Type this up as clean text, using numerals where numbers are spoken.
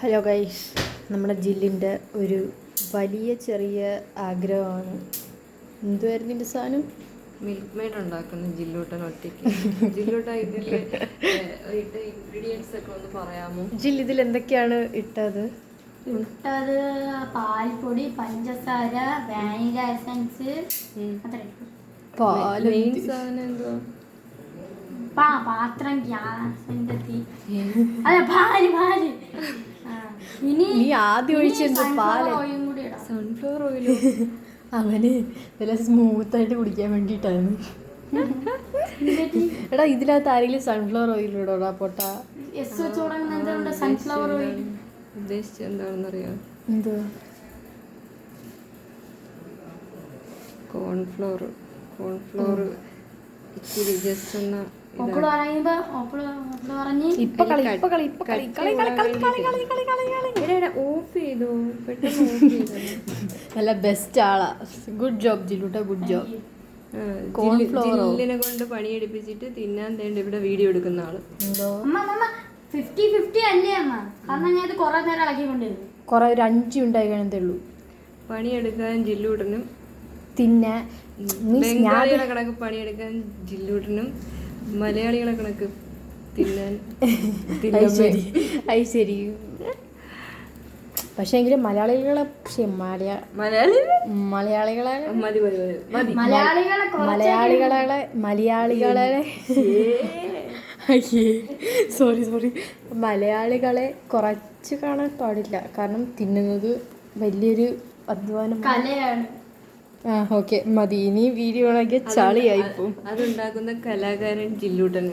Hello guys, നമ്മുടെ ജില്ലിൻ്റെ ഒരു വലിയ ചെറിയ ആഗ്രഹമാണ്. എന്തുവായിരുന്നു ഇതിൻ്റെ സാധനം? മിൽക്ക് മെയ്ഡ് ഉണ്ടാക്കുന്ന ജില്ലൂട്ടൻ ഒറ്റയ്ക്ക്. ജില്ലൂട്ട ഇതിൽ ഇട്ട ഇൻഗ്രീഡിയൻസ് ഒക്കെ ഒന്ന് പറയാമോ? ജിൽ ഇതിൽ എന്തൊക്കെയാണ് ഇട്ടത്? പാൽപ്പൊടി, പഞ്ചസാര, വാനില എസൻസ്, മെയിൻ സാധനം എന്തുവാ? പാത്രം, ഗ്യാസിന്റെ തീ, അല്ല പാല്. നീ ആദ്യം ഒഴിച്ചെന്തോ പാല്? സൺഫ്ലവർ ഓയിലോ? അവന് നല്ല സ്മൂത്തായിട്ട് കുടിക്കാൻ വേണ്ടിയിട്ടാണ്. എടാ, ഇതിനകത്ത് ആരെങ്കിലും സൺഫ്ലവർ ഓയിൽ ഇടോടാ പൊട്ടാ? സൺഫ്ലവർ ഓയിൽ ഉദ്ദേശിച്ചത് എന്താണെന്നറിയാം? എന്തുവാ? കോൺഫ്ലോർ ഇച്ചിരി ജസ്റ്റ് ഒന്ന് ഓഫ് ചെയ്തോ, പെട്ടെന്ന് ഓഫ് ചെയ്തോ. നല്ല ബെസ്റ്റ് ആളാ. ഗുഡ് ജോബ് ജില്ലൂട്ട, ഗുഡ് ജോബ്. ജില്ലിനെ കൊണ്ട് പണിയെടുപ്പിച്ചിട്ട് തിന്നാൻ തേണ്ട ഇവിടെ വീഡിയോ എടുക്കുന്ന ആള്. എന്തോ 50-50 അല്ലേ അമ്മ? കാരണം ഞാൻ കുറെ നേരം ഇളക്കിക്കൊണ്ടിരുന്നു. കുറെ ഒരു 5 ഉണ്ടായി കാണത്തേ ഉള്ളൂ. പണിയെടുക്കാൻ ജില്ലൂട്ടനും, പിന്നെ ബംഗാളികളെ കണക്ക് പണിയെടുക്കാൻ ജില്ലൂട്ടനും, മലയാളികളെ കണക്ക് തിന്നാൻ ശരി. പക്ഷെ എങ്കിലും മലയാളികളെ മലയാളികളെ കുറച്ച് കാണാൻ പാടില്ല. കാരണം തിന്നുന്നത് വലിയൊരു അധ്വാനം. ഓക്കെ മതി. ഇനി വീഡിയോ ആണെങ്കിൽ ചളിയായിപ്പോ. അതുണ്ടാക്കുന്ന കലാകാരൻ ജില്ലൂട്ടൻ.